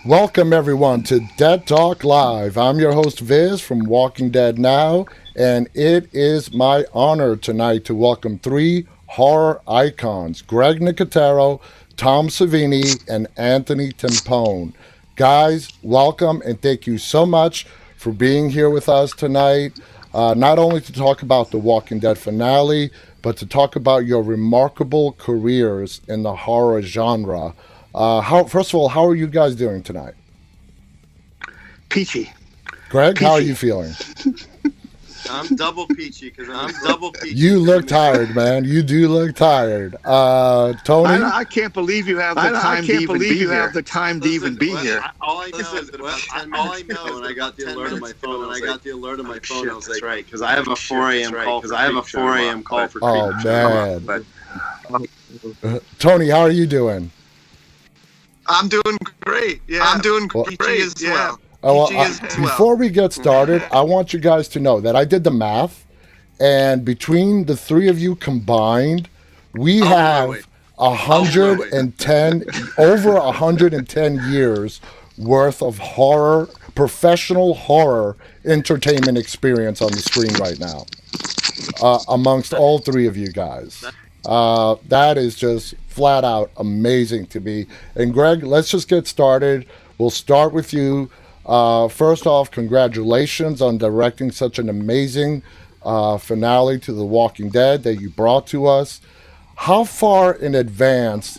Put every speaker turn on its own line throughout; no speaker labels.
Welcome everyone to Dead Talk Live. I'm your host Viz from Walking Dead Now, and it is my honor tonight to welcome three horror icons, Greg Nicotero, Tom Savini, and Anthony TImpone. Guys, welcome and thank you so much for being here with us tonight, not only to talk about the Walking Dead finale, but to talk about your remarkable careers in the horror genre. First of all, how are you guys doing tonight?
Peachy.
Greg, how are you feeling?
I'm double peachy because I'm double peachy.
You look tired, man. You do look tired. Tony?
I can't believe you have the time to even be here.
All I know, and I got the alert on my phone. I was like, right, because I have a 4 a.m. call. For
oh man. Tony, how are you doing?
I'm doing great. Yeah, I'm doing great as well.
Before we get started, I want you guys to know that I did the math, and between the three of you combined, we have 110 over 110 years worth of horror, professional horror entertainment experience on the screen right now, amongst all three of you guys. That is just flat out amazing to me. And Greg, let's just get started. We'll start with you. First off, congratulations on directing such an amazing finale to The Walking Dead that you brought to us. How far in advance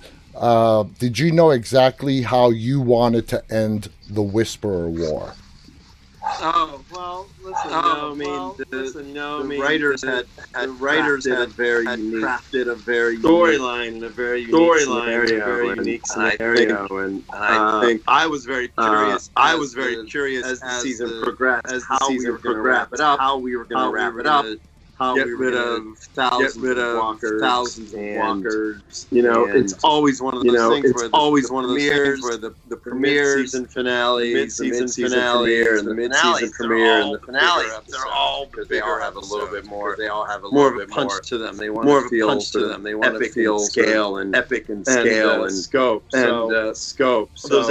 did you know exactly how you wanted to end the Whisperer War?
Oh well, listen. The writers had crafted a very storyline in a very unique scenario, and I think I was very curious. As the season progressed, how we were going to wrap it up, get rid of thousands of walkers. You know, it's always one of those things where the premiere season finale, the mid-season premiere, and the mid-season premiere, and the finale. They're all bigger. They all have a little bit more. They all have a little bit more punch to them. They want to feel They want to feel scale and epic and scale and scope and scope. Those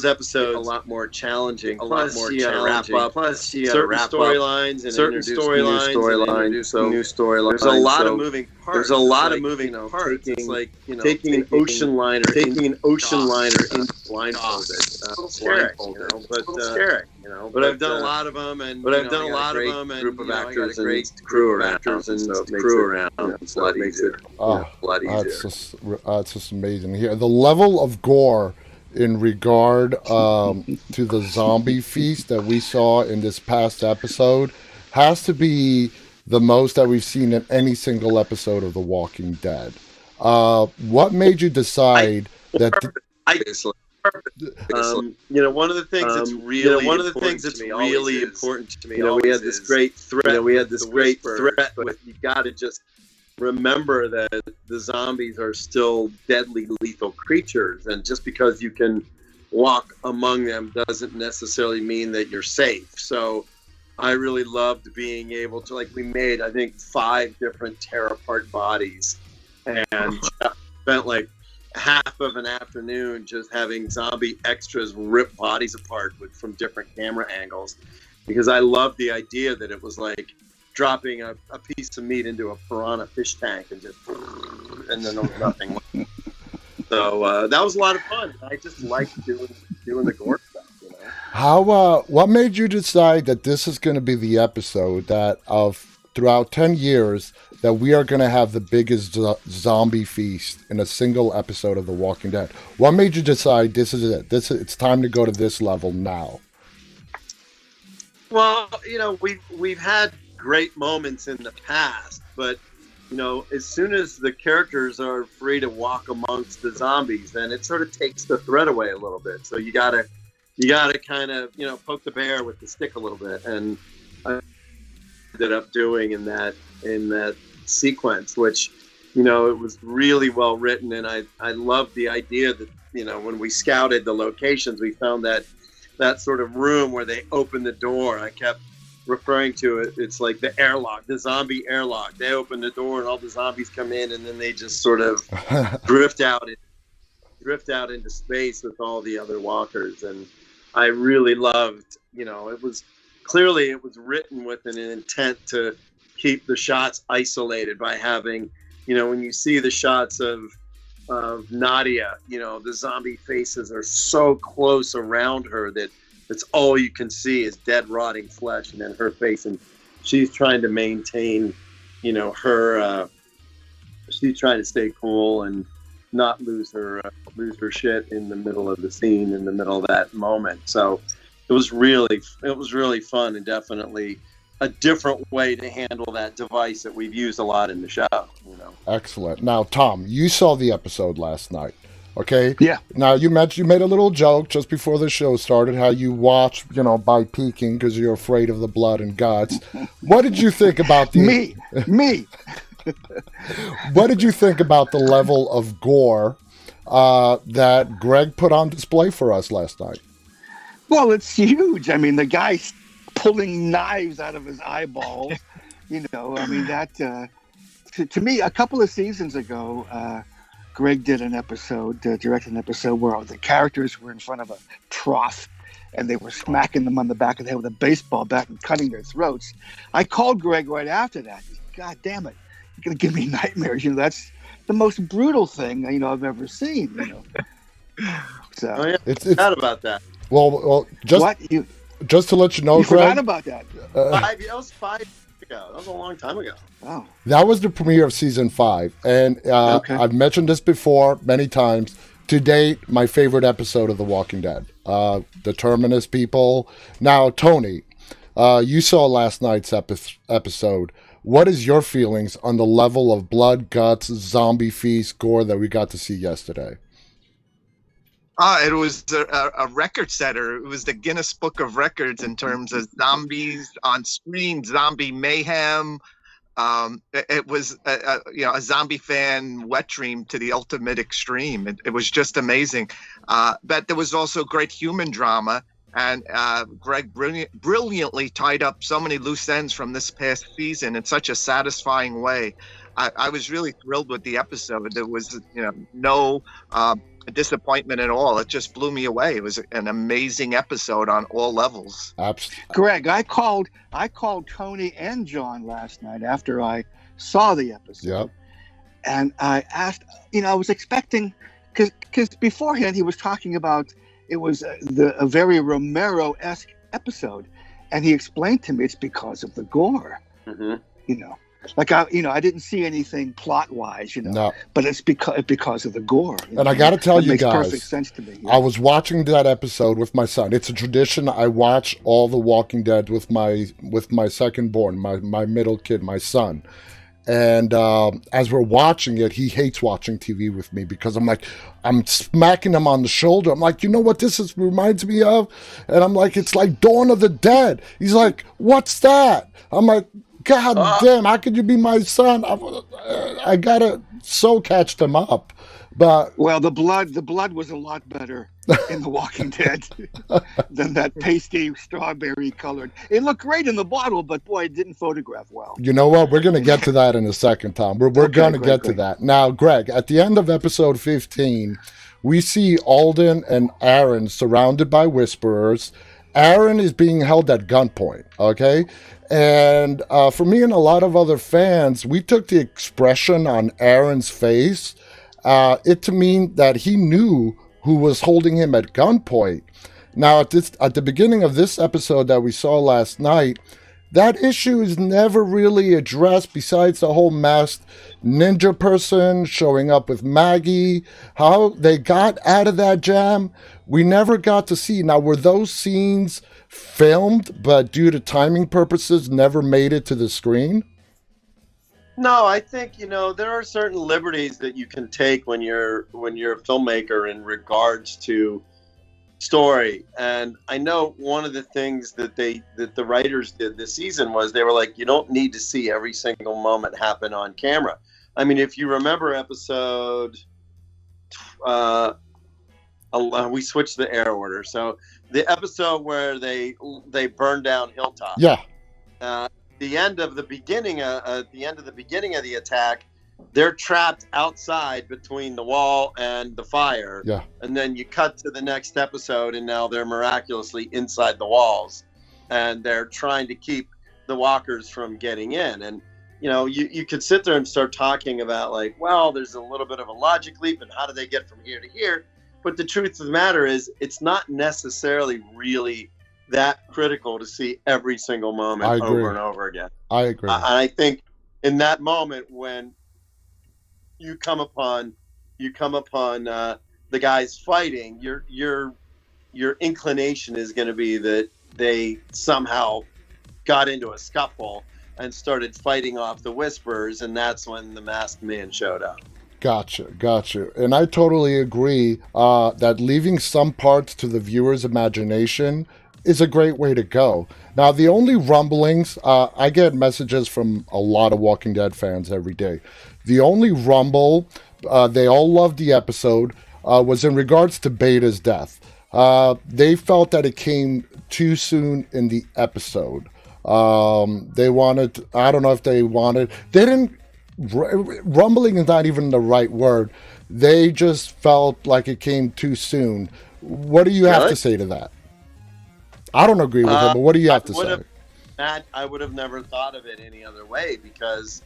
episodes a lot more challenging, to wrap up. Plus, you certain storylines and introduce new storylines. There's a lot of moving parts. It's like taking an ocean liner in blindfolded. But I've done a lot of them, and group of actors and crew around, It's a lot easier.
It's just amazing. Here, the level of gore in regard to the zombie feast that we saw in this past episode has to be the most that we've seen in any single episode of The Walking Dead. What made you decide that?
One of the things that's really important to me. We had this great threat. But you got to just remember that the zombies are still deadly, lethal creatures, and just because you can walk among them doesn't necessarily mean that you're safe. So I really loved being able to, we made, I think, 5 different tear-apart bodies, and spent half of an afternoon just having zombie extras rip bodies apart from different camera angles, because I loved the idea that it was dropping a piece of meat into a piranha fish tank and then there was nothing. So that was a lot of fun. I just liked doing the gore stuff.
What made you decide that this is going to be the episode that throughout 10 years that we are going to have the biggest zombie feast in a single episode of The Walking Dead? What made you decide this is it? It's time to go to this level now?
Well, we've had great moments in the past, but as soon as the characters are free to walk amongst the zombies, then it sort of takes the threat away a little bit. So you gotta kind of poke the bear with the stick a little bit, and I ended up doing in that sequence, which it was really well written, and I loved the idea that when we scouted the locations, we found that sort of room where they opened the door. I kept referring to it. It's like the airlock, the zombie airlock. They open the door and all the zombies come in, and then they just sort of drift out drift out into space with all the other walkers. And I really loved, it was written with an intent to keep the shots isolated by having, when you see the shots of Nadia, the zombie faces are so close around her that it's all you can see is dead, rotting flesh, and then her face. And she's trying to maintain, she's trying to stay cool and not lose her shit in the middle of the scene, in the middle of that moment. So it was really fun, and definitely a different way to handle that device that we've used a lot in the show.
Excellent. Now, Tom, you saw the episode last night, okay?
Yeah.
Now, you made a little joke just before the show started, how you watch, by peeking because you're afraid of the blood and guts. What did you think about the...
Me.
What did you think about the level of gore that Greg put on display for us last night?
Well, it's huge. I mean, the guy's pulling knives out of his eyeballs. That to me, a couple of seasons ago, Greg did an episode, directed an episode where the characters were in front of a trough and they were smacking them on the back of the head with a baseball bat and cutting their throats. I called Greg right after that. God damn it. You're going to give me nightmares. That's the most brutal thing, I've ever seen, So
it's not about that.
Well, just to let you know,
you
Greg,
forgot about that.
That was 5 years ago. That was a long time ago.
Oh.
That was the premiere of season 5. And
okay.
I've mentioned this before many times. To date, my favorite episode of The Walking Dead. The Terminus people. Now, Tony, you saw last night's episode. What is your feelings on the level of blood, guts, zombie feast, gore that we got to see yesterday?
It was a record setter. It was the Guinness Book of Records in terms of zombies on screen, zombie mayhem. It was a zombie fan wet dream to the ultimate extreme. It was just amazing. But there was also great human drama. And Greg brilliantly tied up so many loose ends from this past season in such a satisfying way. I was really thrilled with the episode. There was no disappointment at all. It just blew me away. It was an amazing episode on all levels.
Absolutely.
Greg, I called Tony and John last night after I saw the episode.
Yep.
And I asked, I was expecting, because beforehand he was talking about it was a very Romero-esque episode, and he explained to me it's because of the gore.
Mm-hmm.
I didn't see anything plot-wise,
no.
But it's because of the gore.
And I got to tell you guys,
makes perfect sense to me.
I was watching that episode with my son. It's a tradition. I watch all The Walking Dead with my second born, my middle kid, my son. And as we're watching it, he hates watching TV with me because I'm smacking him on the shoulder. I'm like, you know what this reminds me of? And I'm like, it's like Dawn of the Dead. He's like, what's that? I'm like, God damn, how could you be my son? I gotta so catch them up. But
well, the blood was a lot better in The Walking Dead than that pasty strawberry colored. It looked great in the bottle, but boy, it didn't photograph well.
You know what? We're going to get to that in a second, Tom. We're going to get to that. Now, Greg, at the end of episode 15, we see Alden and Aaron surrounded by whisperers. Aaron is being held at gunpoint, okay? And for me and a lot of other fans, we took the expression on Aaron's face it to mean that he knew who was holding him at gunpoint. Now, at the beginning of this episode that we saw last night, that issue is never really addressed besides the whole masked ninja person showing up with Maggie. How they got out of that jam, we never got to see. Now, were those scenes filmed, but due to timing purposes, never made it to the screen?
No, I think, there are certain liberties that you can take when you're a filmmaker in regards to story. And I know one of the things that the writers did this season was they were like, you don't need to see every single moment happen on camera. I mean, if you remember episode, we switched the air order. So the episode where they burned down Hilltop.
Yeah.
The end of the beginning of the attack, they're trapped outside between the wall and the fire.
Yeah.
And then you cut to the next episode, and now they're miraculously inside the walls, and they're trying to keep the walkers from getting in. And, you know, you could sit there and start talking about, like, well, there's a little bit of a logic leap, and how do they get from here to here? But the truth of the matter is, it's not necessarily really that critical to see every single moment over and over again.
I agree.
I think in that moment when you come upon the guys fighting, your inclination is going to be that they somehow got into a scuffle and started fighting off the Whisperers, and that's when the Masked Man showed up.
Gotcha. And I totally agree that leaving some parts to the viewer's imagination is a great way to go. Now, the only rumblings, I get messages from a lot of Walking Dead fans every day. The only rumble, they all loved the episode, was in regards to Beta's death. They felt that it came too soon in the episode. They wanted, I don't know if they didn't, rumbling is not even the right word. They just felt like it came too soon. What do you have to say to that? I don't agree with it, but what do you have to say?
Matt, I would have never thought of it any other way, because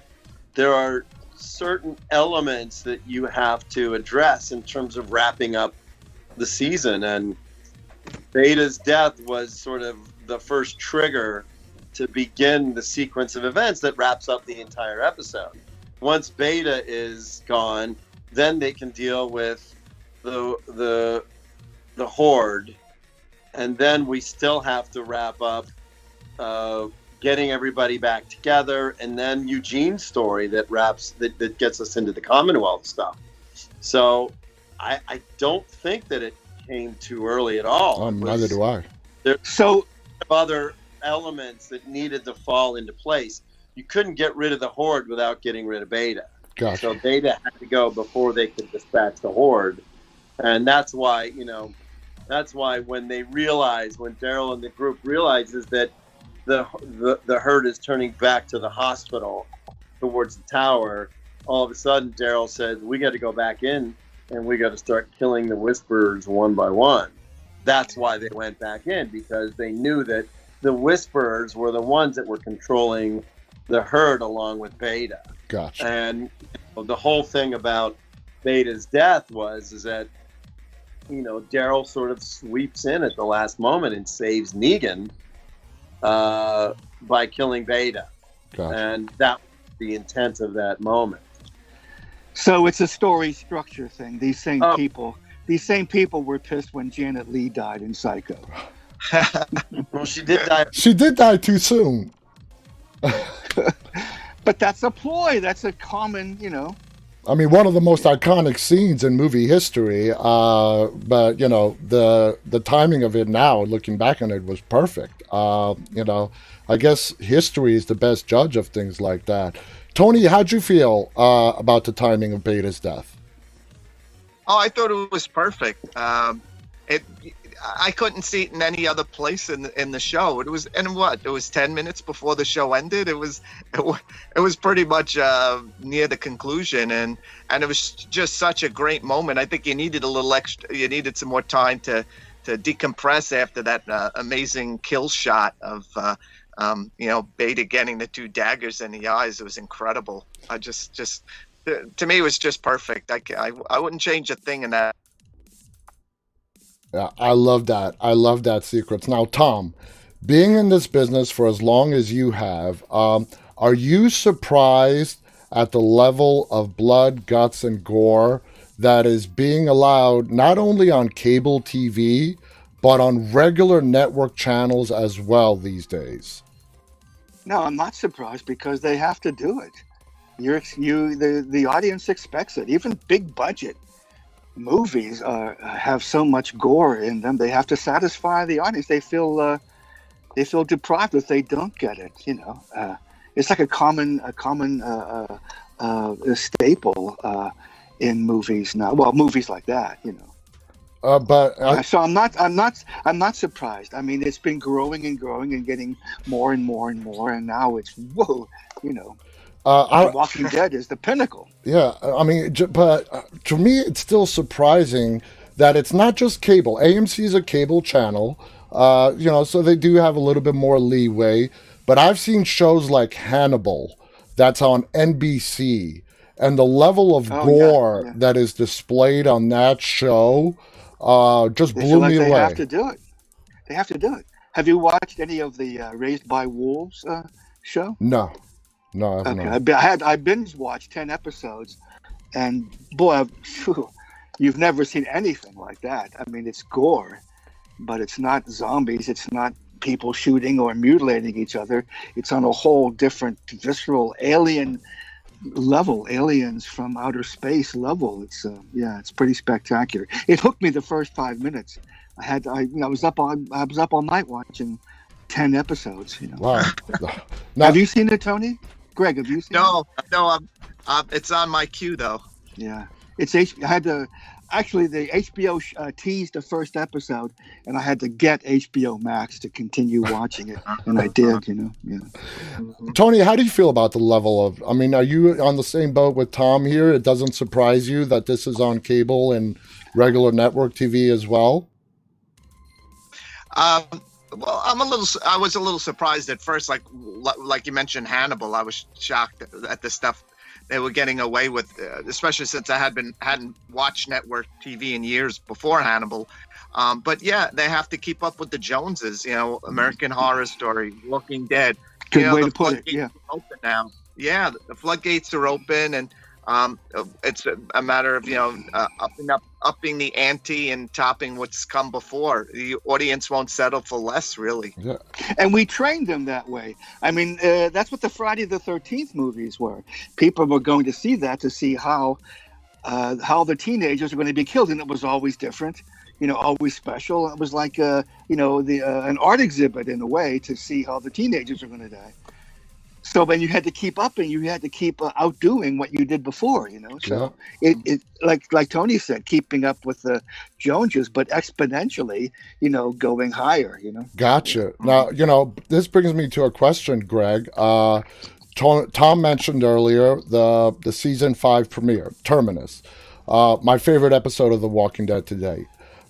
there are certain elements that you have to address in terms of wrapping up the season, and Beta's death was sort of the first trigger to begin the sequence of events that wraps up the entire episode. Once Beta is gone, then they can deal with the Horde, and then we still have to wrap up getting everybody back together, and then Eugene's story that gets us into the Commonwealth stuff. So I don't think that it came too early at all.
Neither do I.
There's so other elements that needed to fall into place. You couldn't get rid of the Horde without getting rid of Beta.
Gotcha.
So Beta had to go before they could dispatch the Horde. And that's why, when Daryl and the group realizes that the herd is turning back to the hospital towards the tower, all of a sudden Daryl says, we got to go back in and we got to start killing the Whisperers one by one. That's why they went back in, because they knew that the Whisperers were the ones that were controlling the herd along with Beta.
Gotcha.
And the whole thing about Beta's death is that, Daryl sort of sweeps in at the last moment and saves Negan by killing Beta.
Gotcha.
And that was the intent of that moment.
So it's a story structure thing. These same people were pissed when Janet Leigh died in Psycho.
Well, she did die.
She did die too soon.
But that's a ploy. That's a common,
I mean, one of the most iconic scenes in movie history. But the timing of it now, looking back on it, was perfect. I guess history is the best judge of things like that. Tony, how'd you feel about the timing of Beta's death?
Oh, I thought it was perfect. I couldn't see it in any other place in the show. It was 10 minutes before the show ended. It was pretty much near the conclusion, and it was just such a great moment. I think you needed a little extra. You needed some more time to decompress after that amazing kill shot of Beta getting the two daggers in the eyes. It was incredible. To me, it was just perfect. I wouldn't change a thing in that.
Yeah, I love that. I love that sequence. Now, Tom, being in this business for as long as you have, are you surprised at the level of blood, guts, and gore that is being allowed not only on cable TV, but on regular network channels as well these days?
No, I'm not surprised, because they have to do it. The audience expects it. Even big budget movies have so much gore in them. They have to satisfy the audience. They feel deprived if they don't get it. It's like a common staple in movies now. Well, movies like that, So I'm not surprised. I mean, it's been growing and growing and getting more and more and more, and now it's whoa, The Walking Dead is the pinnacle.
Yeah, I mean, but to me, it's still surprising that it's not just cable. AMC is a cable channel, so they do have a little bit more leeway. But I've seen shows like Hannibal, that's on NBC, and the level of gore that is displayed on that show just blew me away.
They have to do it. They have to do it. Have you watched any of the Raised by Wolves show?
No, I haven't.
Okay. I binge watched 10 episodes, and boy, you've never seen anything like that. I mean, it's gore, but it's not zombies. It's not people shooting or mutilating each other. It's on a whole different visceral alien level, aliens from outer space level. It's pretty spectacular. It hooked me the first 5 minutes. I was up all night watching 10 episodes.
Wow.
Have you seen it, Tony? Greg, have you seen it?
No. It's on my queue though.
Yeah, Actually, the HBO teased the first episode, and I had to get HBO Max to continue watching it, and I did. Yeah.
Tony, how do you feel about the level of? I mean, are you on the same boat with Tom here? It doesn't surprise you that this is on cable and regular network TV as well.
Well, I was a little surprised at first, like you mentioned Hannibal. I was shocked at the stuff they were getting away with, especially since I hadn't watched network TV in years before Hannibal. But yeah, they have to keep up with the Joneses. American Horror Story, Walking Dead.
Good way to put it. Yeah.
Open now. Yeah, the floodgates are open, and it's a matter of upping the ante and topping what's come before. The audience won't settle for less, really.
Yeah.
And we trained them that way. I mean, that's what the Friday the 13th movies were. People were going to see that to see how the teenagers are going to be killed, and it was always different. Always special. It was like an art exhibit in a way to see how the teenagers are going to die. So then you had to keep up, and you had to keep outdoing what you did before, So it like Tony said, keeping up with the Joneses, but exponentially, going higher,
Gotcha. Now, this brings me to a question, Greg. Tom mentioned earlier the season 5 premiere, Terminus, my favorite episode of The Walking Dead today.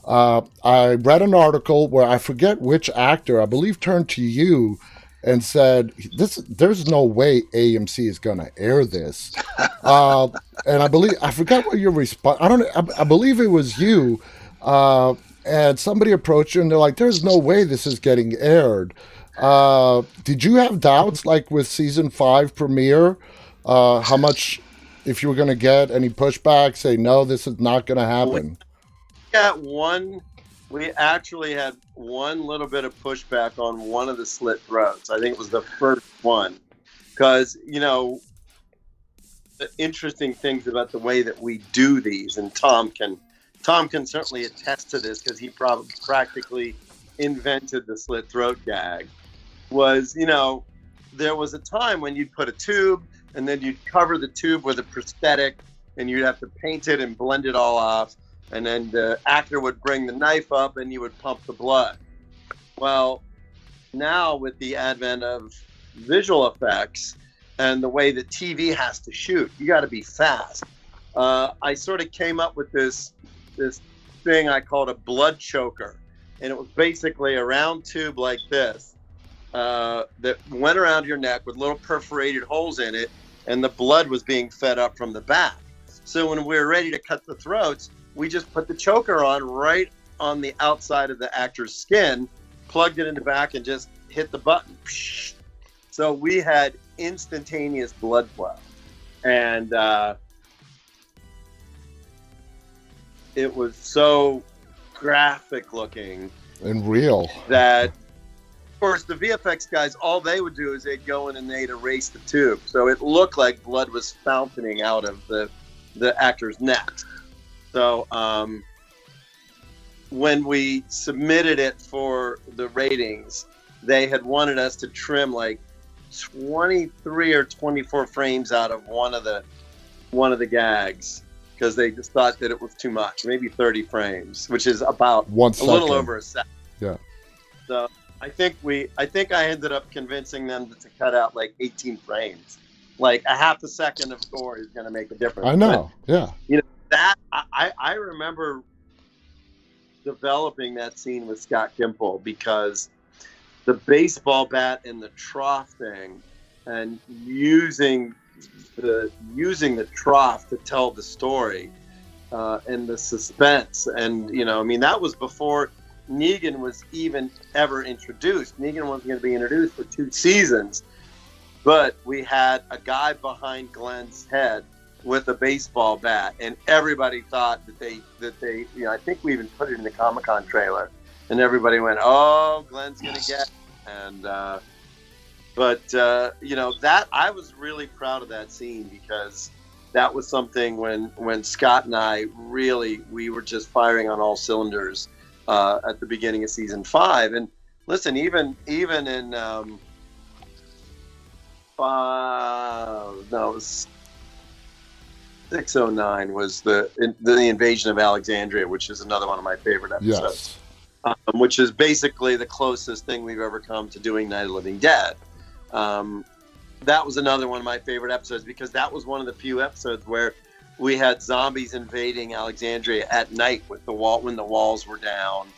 I read an article where I forget which actor, I believe, turned to you and said, there's no way AMC is going to air this. And I forgot what your response, I believe it was you, and somebody approached you and they're like, there's no way this is getting aired. Did you have doubts, like with season 5 premiere, how much, if you were going to get any pushback, say, no, this is not going to happen?
We actually had one little bit of pushback on one of the slit throats. I think it was the first one. Because, the interesting things about the way that we do these, and Tom can certainly attest to this because he probably practically invented the slit throat gag, was, there was a time when you'd put a tube and then you'd cover the tube with a prosthetic and you'd have to paint it and blend it all off. And then the actor would bring the knife up and you would pump the blood. Well, now with the advent of visual effects and the way that TV has to shoot, you got to be fast. I sort of came up with this thing I called a blood choker. And it was basically a round tube like this that went around your neck with little perforated holes in it. And the blood was being fed up from the back. So when we were ready to cut the throats, we just put the choker on right on the outside of the actor's skin, plugged it in the back, and just hit the button. So we had instantaneous blood flow. And it was so graphic looking.
And real.
That, of course, the VFX guys, all they would do is they'd go in and they'd erase the tube. So it looked like blood was fountaining out of the actor's neck. So when we submitted it for the ratings, they had wanted us to trim like 23 or 24 frames out of one of the gags because they just thought that it was too much, maybe 30 frames, which is about
1 second.
A little over a second.
Yeah.
So I think I ended up convincing them to cut out like 18 frames. like a half a second of gore is going to make a difference.
I know. But,
yeah. That I remember developing that scene with Scott Gimple because the baseball bat and the trough thing, and using the trough to tell the story, and the suspense, and that was before Negan was even ever introduced. Negan wasn't going to be introduced for 2 seasons, but we had a guy behind Glenn's head with a baseball bat, and everybody thought that they I think we even put it in the Comic-Con trailer, and everybody went, "Oh, Glenn's gonna get," and that I was really proud of that scene because that was something when Scott and I we were just firing on all cylinders at the beginning of season 5. And listen, even in it was 609 was the Invasion of Alexandria, which is another one of my favorite episodes. Yes. Which is basically the closest thing we've ever come to doing Night of the Living Dead. That was another one of my favorite episodes because that was one of the few episodes where we had zombies invading Alexandria at night when the walls were down.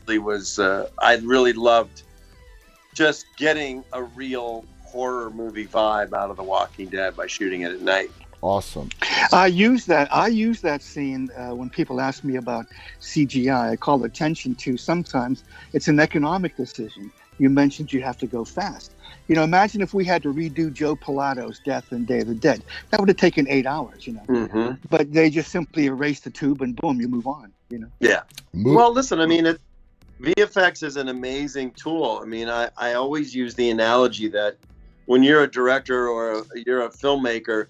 It was I really loved just getting a real horror movie vibe out of The Walking Dead by shooting it at night.
Awesome.
I use that scene when people ask me about CGI. I call attention to sometimes it's an economic decision. You mentioned you have to go fast. Imagine if we had to redo Joe Pilato's death in Day of the Dead. That would have taken 8 hours,
Mm-hmm.
But they just simply erase the tube and boom, you move on,
Yeah. Well, listen, VFX is an amazing tool. I always use the analogy that when you're a director or you're a filmmaker,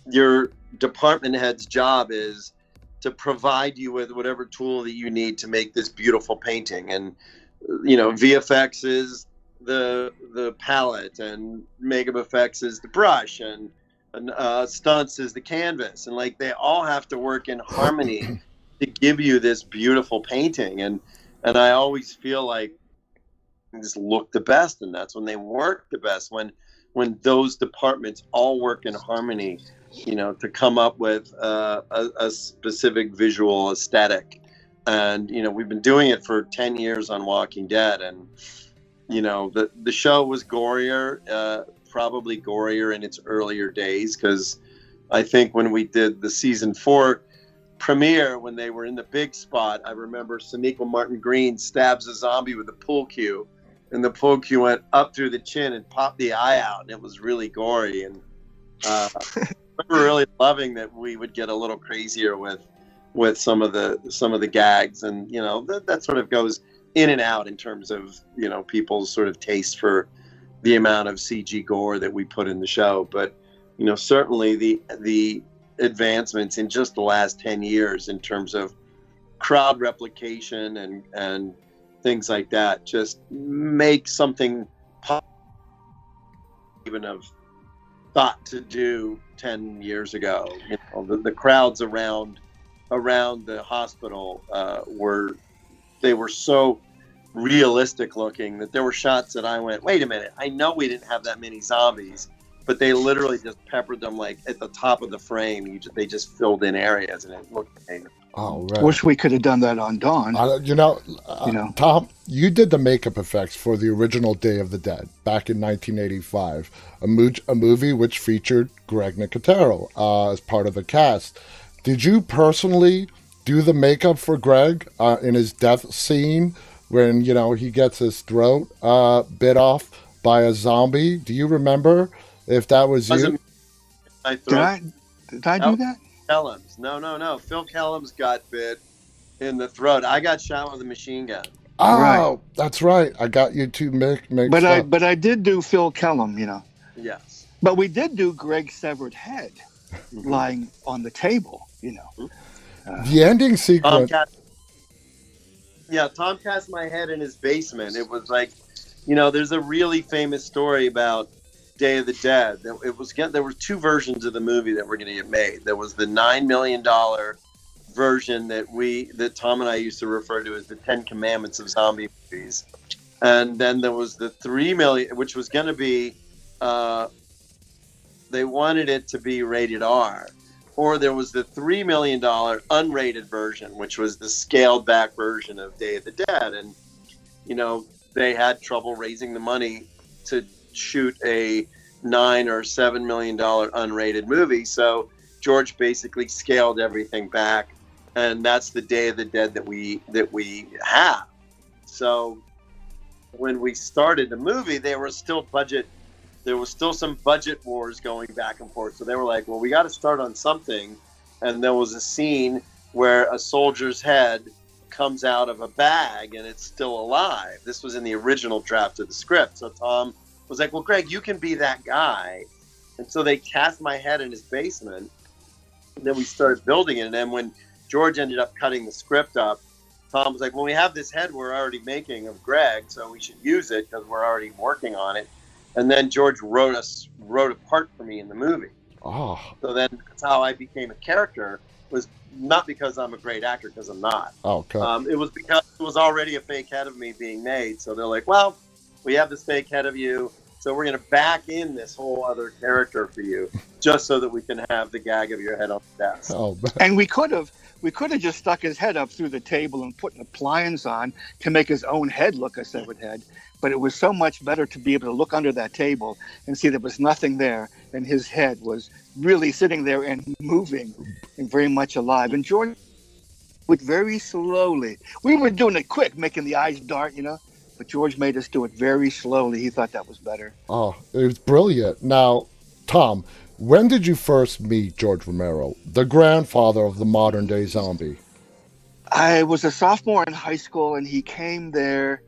your department head's job is to provide you with whatever tool that you need to make this beautiful painting. And VFX is the palette, and makeup effects is the brush, and stunts is the canvas, and they all have to work in harmony to give you this beautiful painting. And I always feel like things look the best, and that's when they work the best, when those departments all work in harmony, to come up with a specific visual aesthetic. And, we've been doing it for 10 years on Walking Dead. And, the show was gorier, probably gorier in its earlier days, because I think when we did the season 4 premiere, when they were in the big spot, I remember Sonequa Martin Green stabs a zombie with a pool cue. And the pool cue went up through the chin and popped the eye out, and it was really gory. And I remember really loving that we would get a little crazier with some of the gags, and that sort of goes in and out in terms of people's sort of taste for the amount of CG gore that we put in the show. But certainly the advancements in just the last 10 years in terms of crowd replication and things like that just make something even have thought to do 10 years ago. The crowds around the hospital were so realistic looking that there were shots that I went, wait a minute, I know we didn't have that many zombies, but they literally just peppered them at the top of the frame. They just filled in areas, and it looked amazing.
Oh, right.
Wish we could have done that on Dawn.
Tom, you did the makeup effects for the original Day of the Dead back in 1985, a movie which featured Greg Nicotero as part of the cast. Did you personally do the makeup for Greg in his death scene when he gets his throat bit off by a zombie? Do you remember if that was you?
Did I do that?
Kellums. No. Phil Kellums got bit in the throat. I got shot with a machine gun.
Oh, right. That's right. I got you to make.
But I did do Phil Kellum,
Yes.
But we did do Greg's severed head lying on the table,
The ending sequence.
Tom cast my head in his basement. It was there's a really famous story about Day of the Dead. There were 2 versions of the movie that were going to get made. There was the $9 million version that Tom and I used to refer to as the 10 Commandments of zombie movies, and then there was the $3 million, which was going to be they wanted it to be rated R. Or there was the $3 million unrated version, which was the scaled back version of Day of the Dead. And, they had trouble raising the money to shoot a $9 or $7 million unrated movie. So George basically scaled everything back. And that's the Day of the Dead that we have. So when we started the movie, there was still some budget wars going back and forth. So they were like, well, we got to start on something. And there was a scene where a soldier's head comes out of a bag and it's still alive. This was in the original draft of the script. So Tom was like, well, Greg, you can be that guy. And so they cast my head in his basement. And then we started building it. And then when George ended up cutting the script up, Tom was like, well, we have this head we're already making of Greg, so we should use it because we're already working on it. And then George wrote a part for me in the movie.
Oh.
So then that's how I became a character, was not because I'm a great actor, because I'm not.
Oh, okay.
It was because it was already a fake head of me being made. So they're like, well, we have this fake head of you, so we're going to back in this whole other character for you, just so that we can have the gag of your head on the desk.
Oh,
and we could have just stuck his head up through the table and put an appliance on to make his own head look a severed head. But it was so much better to be able to look under that table and see there was nothing there, and his head was really sitting there and moving and very much alive. And George would very slowly. We were doing it quick, making the eyes dart, but George made us do it very slowly. He thought that was better.
Oh, it was brilliant. Now, Tom, when did you first meet George Romero, the grandfather of the modern-day zombie?
I was a sophomore in high school, and he came there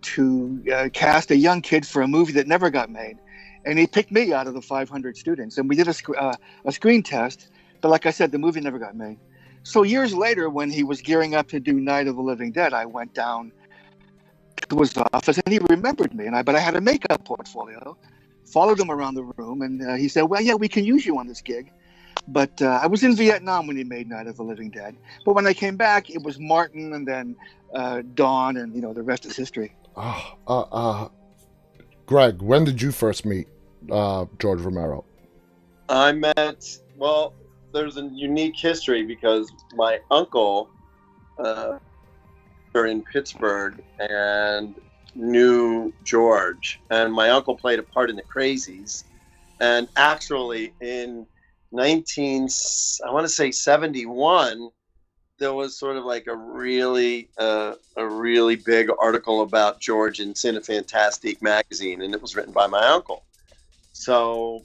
to cast a young kid for a movie that never got made. And he picked me out of the 500 students. And we did a screen test. But like I said, the movie never got made. So years later, when he was gearing up to do Night of the Living Dead, I went down to his office, and he remembered me. But I had a makeup portfolio, followed him around the room, and he said, well, yeah, we can use you on this gig. But I was in Vietnam when he made Night of the Living Dead. But when I came back, it was Martin and then Dawn, and the rest is history.
Greg, when did you first meet George Romero?
I met, well, there's a unique history because my uncle in Pittsburgh and knew George, and my uncle played a part in the Crazies, and actually in 1971 there was sort of like a really big article about George in Cinefantastique magazine, and it was written by my uncle. So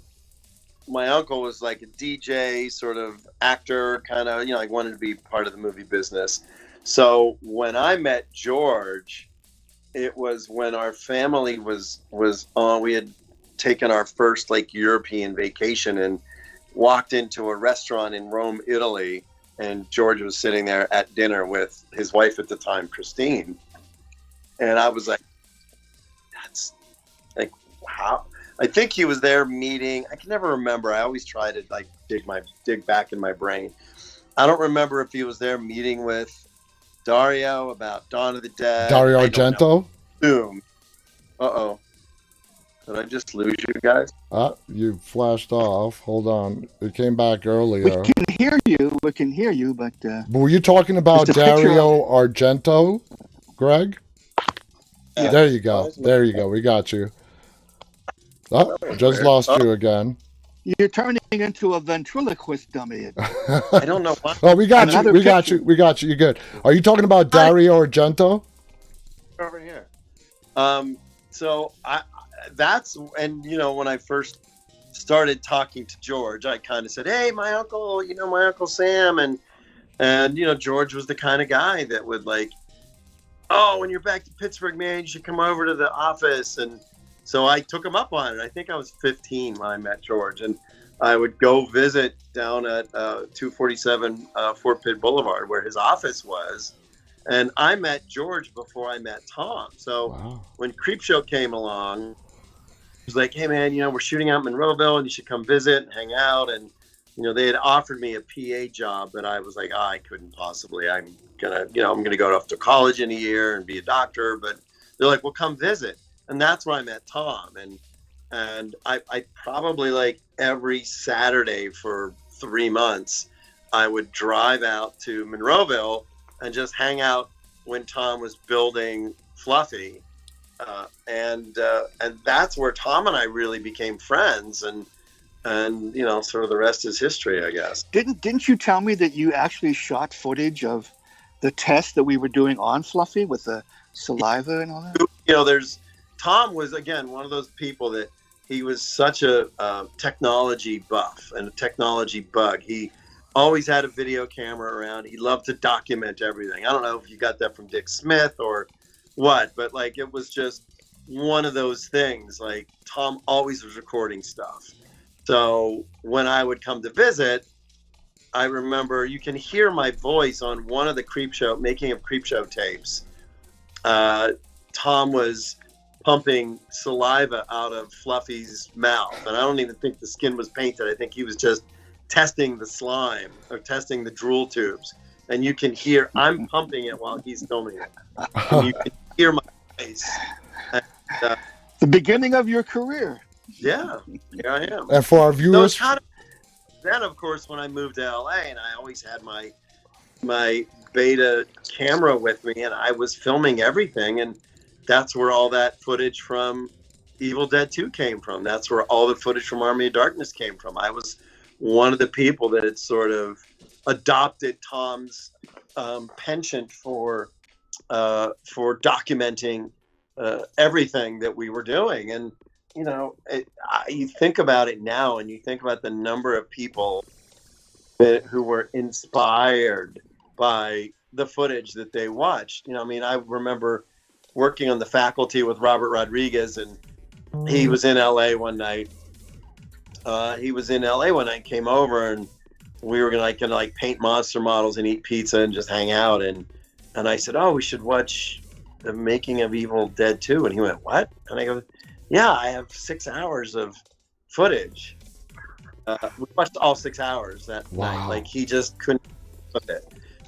my uncle was like a DJ, sort of actor, kind of, like wanted to be part of the movie business. So when I met George, it was when our family was on. We had taken our first like European vacation and walked into a restaurant in Rome, Italy, and George was sitting there at dinner with his wife at the time, Christine. And I was like, that's like, how? I think he was there meeting. I can never remember. I always try to like dig back in my brain. I don't remember if he was there meeting with Dario about Dawn of the Dead.
Dario Argento?
Boom. Uh-oh. Did I just lose you guys?
You flashed off. Hold on. It came back earlier.
We can hear you, but...
Were you talking about Dario Argento, Greg?
Yeah.
There you go. There you go. We got you. Oh, just lost you again.
You're turning into a ventriloquist dummy.
I don't know why.
Oh, we got you. We got you. We got you. You're good. Are you talking about Dario Argento?
Over here. So that's, and when I first started talking to George, I kind of said, hey, my uncle, my Uncle Sam, and George was the kind of guy that would like, oh, when you're back to Pittsburgh, man, you should come over to the office. And so I took him up on it. I think I was 15 when I met George, and I would go visit down at 247 Fort Pitt Boulevard where his office was. And I met George before I met Tom. So when Creepshow came along, he was like, hey, man, we're shooting out in Monroeville and you should come visit and hang out. And, they had offered me a PA job, but I was like, I couldn't possibly. I'm going to go off to college in a year and be a doctor. But they're like, well, come visit. And that's where I met Tom. And And I probably, like, every Saturday for 3 months, I would drive out to Monroeville and just hang out when Tom was building Fluffy. And that's where Tom and I really became friends, and you know, sort of the rest is history, I guess.
Didn't you tell me that you actually shot footage of the test that we were doing on Fluffy with the saliva and all that?
You know, Tom was, again, one of those people that he was such a technology buff and a technology bug. He always had a video camera around. He loved to document everything. I don't know if you got that from Dick Smith or what, but like, it was just one of those things. Like, Tom always was recording stuff. So when I would come to visit, I remember you can hear my voice on one of the making of Creepshow tapes. Tom was pumping saliva out of Fluffy's mouth, and I don't even think the skin was painted. I think he was just testing the slime or testing the drool tubes, and you can hear I'm pumping it while he's filming it, and you can hear my voice. And,
the beginning of your career.
Yeah, here I am.
And for our viewers,
then of course when I moved to LA, and I always had my beta camera with me, and I was filming everything, and that's where all that footage from Evil Dead 2 came from. That's where all the footage from Army of Darkness came from. I was one of the people that had sort of adopted Tom's penchant for documenting everything that we were doing. And you know, you think about it now, and you think about the number of people who were inspired by the footage that they watched. You know, I mean, I remember working on the faculty with Robert Rodriguez, and he was in LA one night. Came over, and we were gonna paint monster models and eat pizza and just hang out. And I said, "Oh, we should watch the making of Evil Dead 2." And he went, "What?" And I go, "Yeah, I have 6 hours of footage." We watched all 6 hours that night. Like, he just couldn't put it.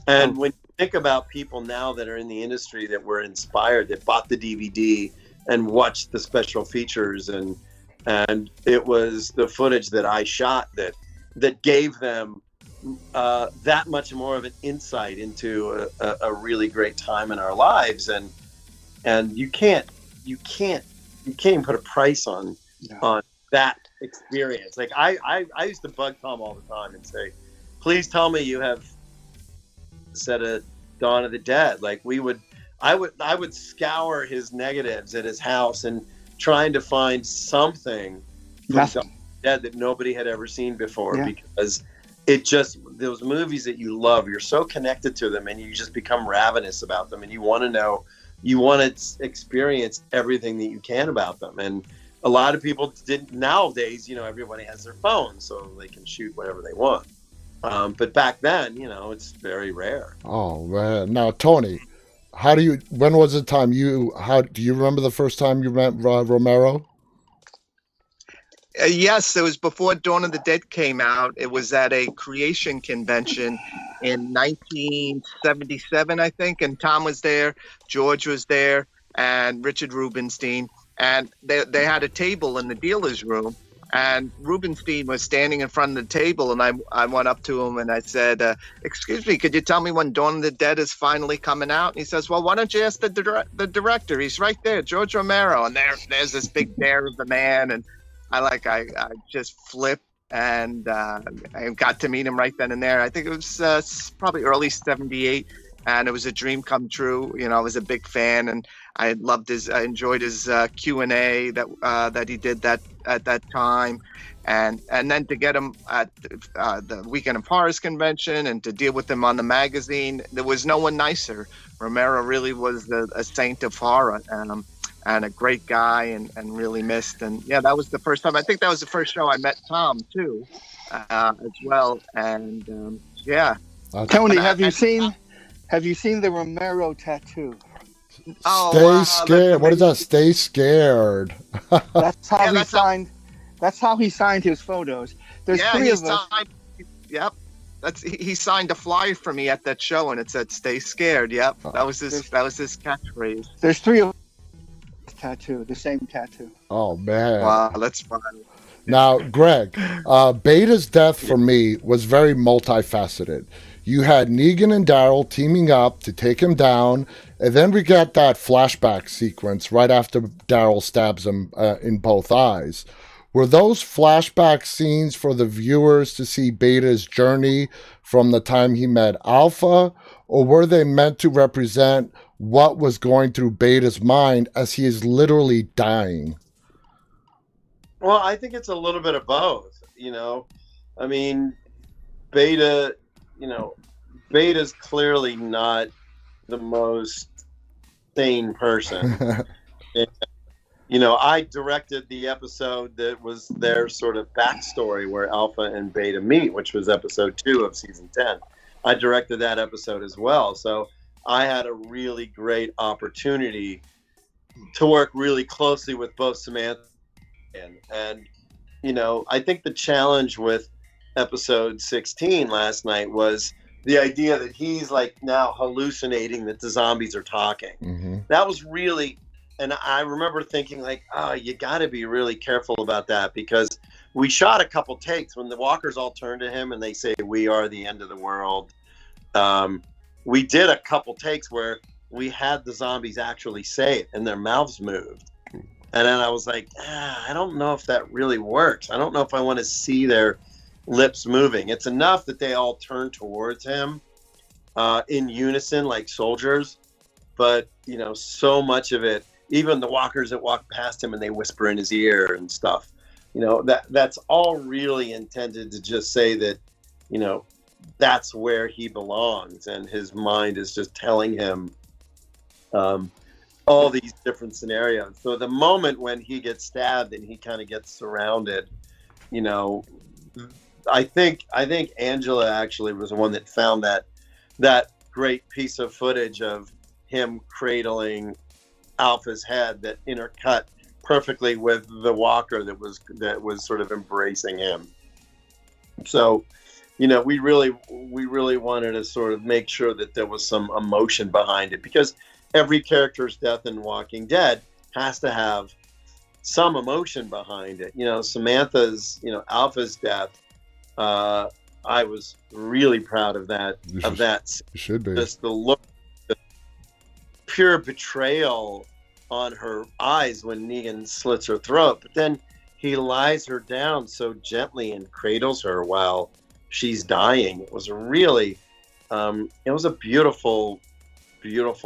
And when you think about people now that are in the industry that were inspired, that bought the DVD and watched the special features, and it was the footage that I shot that gave them that much more of an insight into a really great time in our lives, and you can't even put a price on that experience. Like, I used to bug Tom all the time and say, "Please tell me you have set a Dawn of the Dead." Like, I would scour his negatives at his house and trying to find something from Dawn of the Dead that nobody had ever seen before, because it just, those movies that you love, you're so connected to them, and you just become ravenous about them, and you want to know, you want to experience everything that you can about them. And a lot of people didn't. Nowadays, you know, everybody has their phone, so they can shoot whatever they want. But back then, you know, it's very rare.
Oh man! Now, Tony, when was the time do you remember the first time you met Romero?
Yes, it was before Dawn of the Dead came out. It was at a creation convention in 1977, I think, and Tom was there, George was there, and Richard Rubenstein, and they had a table in the dealer's room, and Rubenstein was standing in front of the table, and I went up to him and I said, "Excuse me, could you tell me when Dawn of the Dead is finally coming out?" And he says, "Well, why don't you ask the director? He's right there, George Romero." And there's this big bear of the man, and I just flipped, and I got to meet him right then and there. I think it was probably early '78, and it was a dream come true. You know, I was a big fan, and I enjoyed his Q&A that he did at that time, and then to get him at the Weekend of Horrors convention and to deal with him on the magazine, there was no one nicer. Romero really was a saint of horror, and a great guy, and really missed. And yeah, that was the first time. I think that was the first show I met Tom too, as well. And yeah,
Tony, have you seen the Romero tattoo?
Stay scared. What is that? Stay scared.
That's how he signed. That's how he signed his photos. There's three of us.
Yep. He signed a flyer for me at that show, and it said "Stay scared." Yep. That was his catchphrase.
There's three of us tattoo, the same tattoo.
Oh man!
Wow, that's fun.
Now, Greg, Beta's death for me was very multifaceted. You had Negan and Daryl teaming up to take him down, and then we got that flashback sequence right after Daryl stabs him in both eyes. Were those flashback scenes for the viewers to see Beta's journey from the time he met Alpha, or were they meant to represent what was going through Beta's mind as he is literally dying?
Well, I think it's a little bit of both, you know. I mean, Beta, you know, Beta's clearly not the most sane person. And, you know, I directed the episode that was their sort of backstory where Alpha and Beta meet, which was episode 2 of season 10. I directed that episode as well. So I had a really great opportunity to work really closely with both Samantha and you know, I think the challenge with episode 16 last night was the idea that he's like now hallucinating that the zombies are talking. Mm-hmm. That was really, and I remember thinking like, oh, you got to be really careful about that, because we shot a couple takes when the walkers all turn to him and they say, "We are the end of the world." We did a couple takes where we had the zombies actually say it and their mouths moved. And then I was like, I don't know if that really works. I don't know if I want to see their lips moving. It's enough that they all turn towards him in unison like soldiers. But, you know, so much of it, even the walkers that walk past him and they whisper in his ear and stuff, you know, that's all really intended to just say that, you know, that's where he belongs. And his mind is just telling him all these different scenarios. So the moment when he gets stabbed and he kind of gets surrounded, you know, I think Angela actually was the one that found that great piece of footage of him cradling Alpha's head that intercut perfectly with the walker that was sort of embracing him. So, you know, we really wanted to sort of make sure that there was some emotion behind it, because every character's death in Walking Dead has to have some emotion behind it. You know, Samantha's, you know, Alpha's death, I was really proud of that. You
should be.
Just the look, the pure betrayal on her eyes when Negan slits her throat. But then he lies her down so gently and cradles her while she's dying. It was really, it was a beautiful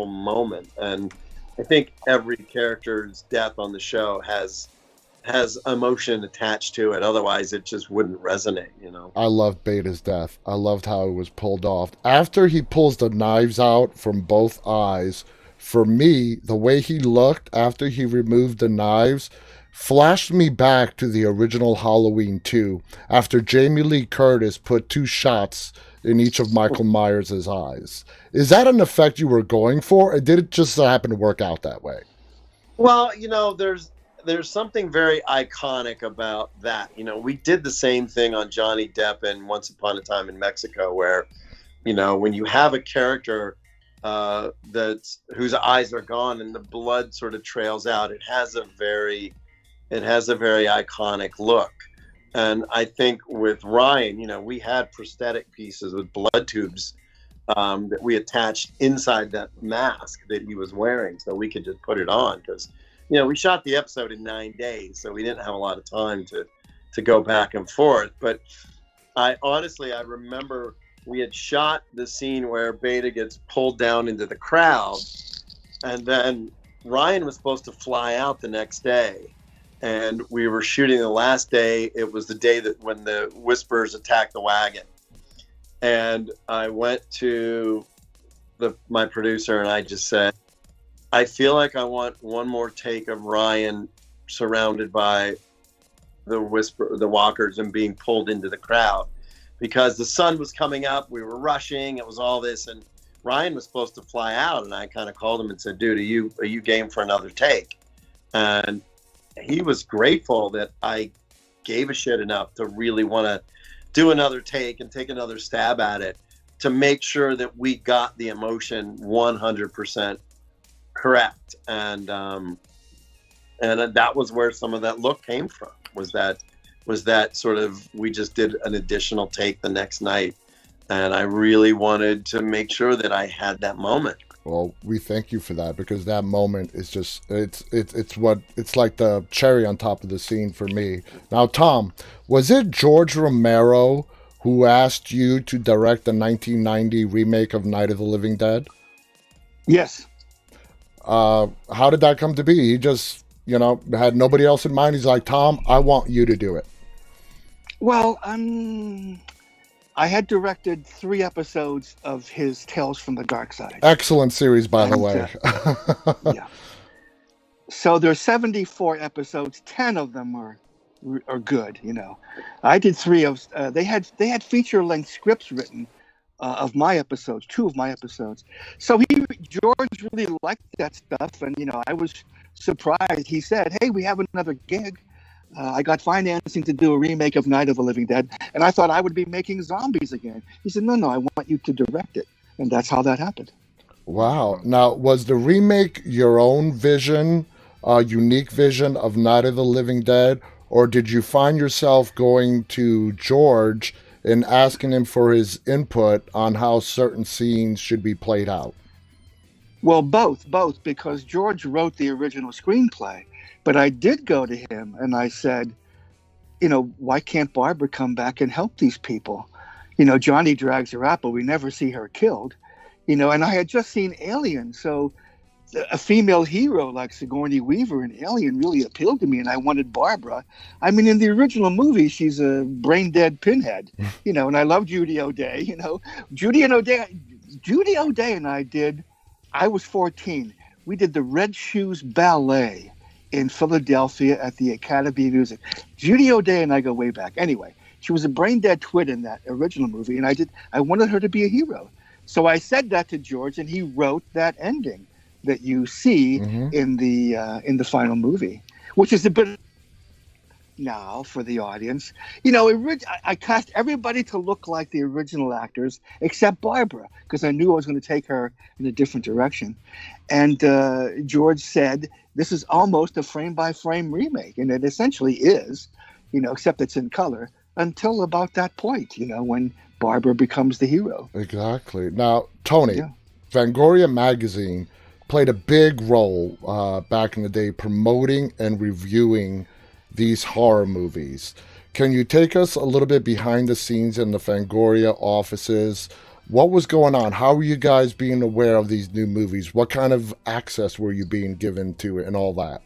moment, and I think every character's death on the show has emotion attached to it. Otherwise, it just wouldn't resonate, you know.
I loved Beta's death. I loved how it was pulled off. After he pulls the knives out from both eyes, for me, the way he looked after he removed the knives flashed me back to the original Halloween 2, after Jamie Lee Curtis put 2 shots in each of Michael Myers' eyes. Is that an effect you were going for, or did it just happen to work out that way?
Well, you know, there's something very iconic about that. You know, we did the same thing on Johnny Depp in Once Upon a Time in Mexico, where, you know, when you have a character whose eyes are gone and the blood sort of trails out, it has a very iconic look. And I think with Ryan, you know, we had prosthetic pieces with blood tubes that we attached inside that mask that he was wearing, so we could just put it on, because, you know, we shot the episode in 9 days, so we didn't have a lot of time to go back and forth. But I remember we had shot the scene where Beta gets pulled down into the crowd, and then Ryan was supposed to fly out the next day. And we were shooting the last day. It was the day that when the Whisperers attacked the wagon. And I went to my producer and I just said, I feel like I want one more take of Ryan surrounded by the walkers and being pulled into the crowd, because the sun was coming up. We were rushing. It was all this. And Ryan was supposed to fly out. And I kind of called him and said, dude, are you game for another take? And he was grateful that I gave a shit enough to really want to do another take and take another stab at it, to make sure that we got the emotion 100% correct. And And that was where some of that look came from, was that sort of, we just did an additional take the next night. And I really wanted to make sure that I had that moment.
Well, we thank you for that, because that moment is just, it's like the cherry on top of the scene for me. Now, Tom, was it George Romero who asked you to direct the 1990 remake of Night of the Living Dead?
Yes.
How did that come to be? He just, had nobody else in mind. He's like, Tom, I want you to do it.
Well, I had directed 3 episodes of his Tales from the Dark Side.
Excellent series, by the way.
Yeah. So there's 74 episodes. 10 of them are good. I did 3 of. They had feature-length scripts written of my episodes, 2 of my episodes. So George really liked that stuff, and I was surprised. He said, "Hey, we have another gig. I got financing to do a remake of Night of the Living Dead, and I thought I would be making zombies again." He said, No, I want you to direct it. And that's how that happened.
Wow. Now, was the remake your own vision, unique vision of Night of the Living Dead, or did you find yourself going to George and asking him for his input on how certain scenes should be played out?
Well, both, because George wrote the original screenplay. But I did go to him and I said, why can't Barbara come back and help these people? Johnny drags her out, but we never see her killed. And I had just seen Alien. So a female hero like Sigourney Weaver in Alien really appealed to me, and I wanted Barbara. I mean, in the original movie, she's a brain-dead pinhead, and I love Judy O'Day, Judy O'Day and I was 14. We did the Red Shoes Ballet in Philadelphia at the Academy of Music. Judy O'Day and I go way back. Anyway, she was a brain-dead twin in that original movie, and I wanted her to be a hero. So I said that to George, and he wrote that ending that you see in the final movie, which is a bit now for the audience. I cast everybody to look like the original actors except Barbara, because I knew I was going to take her in a different direction. And George said, this is almost a frame-by-frame remake, and it essentially is, except it's in color, until about that point, when Barbara becomes the hero.
Exactly. Now, Tony, Fangoria magazine played a big role back in the day promoting and reviewing these horror movies. Can you take us a little bit behind the scenes in the Fangoria offices? What was going on? How were you guys being aware of these new movies? What kind of access were you being given to it and all that?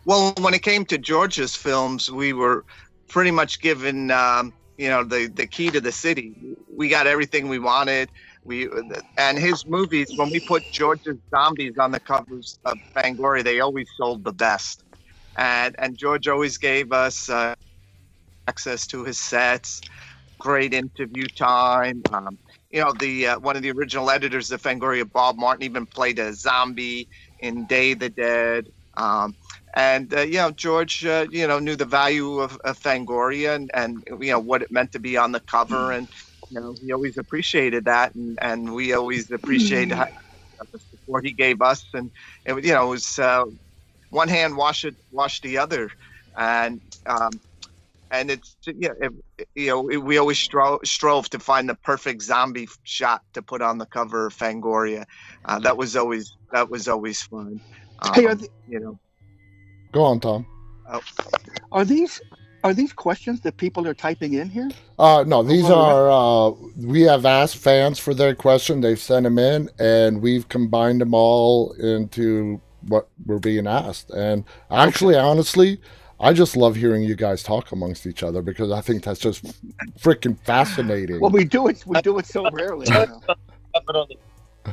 Well, when it came to George's films, we were pretty much given, the key to the city. We got everything we wanted. And his movies, when we put George's zombies on the covers of Fangoria, they always sold the best. And George always gave us access to his sets, great interview time. One of the original editors of Fangoria, Bob Martin, even played a zombie in Day of the Dead. George, knew the value of Fangoria and what it meant to be on the cover. And, he always appreciated that. And we always appreciated the support he gave us. And, it was one hand wash the other. And it's, we always strove to find the perfect zombie shot to put on the cover of Fangoria. That was always fun.
Go on, Tom.
Are these questions that people are typing in here?
No, these are, we have asked fans for their question. They've sent them in, and we've combined them all into what we're being asked. And actually, honestly, I just love hearing you guys talk amongst each other, because I think that's just freaking fascinating.
Well, we do it so rarely.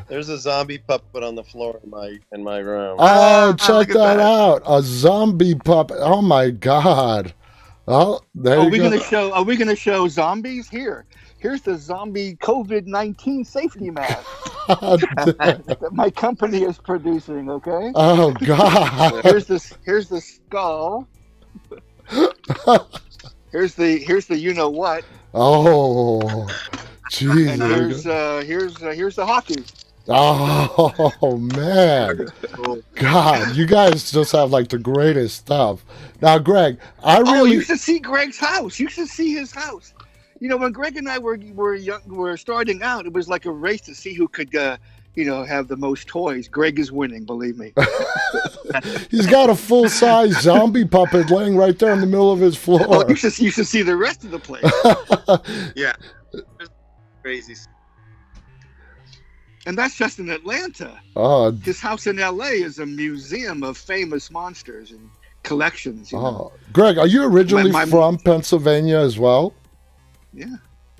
There's a zombie puppet on the floor in my room.
Oh, check that out! A zombie puppet. Oh my God! Oh, there you go.
Are we gonna show zombies here? Here's the zombie COVID-19 safety mask that my company is producing. Okay.
Oh God!
Here's the skull. Here's the you know what.
Oh, jeez.
And here's the hockey.
Oh man, God, you guys just have like the greatest stuff. Now, Greg,
you should see Greg's house. You should see his house. You know, when Greg and I were young, were starting out, it was like a race to see who could, have the most toys. Greg is winning, believe me.
He's got a full-size zombie puppet laying right there in the middle of his floor.
Oh, you should see the rest of the place.
Yeah, crazy.
And that's just in Atlanta. His house in L.A. is a museum of famous monsters and collections. You know?
Greg, are you originally from Pennsylvania as well?
Yeah.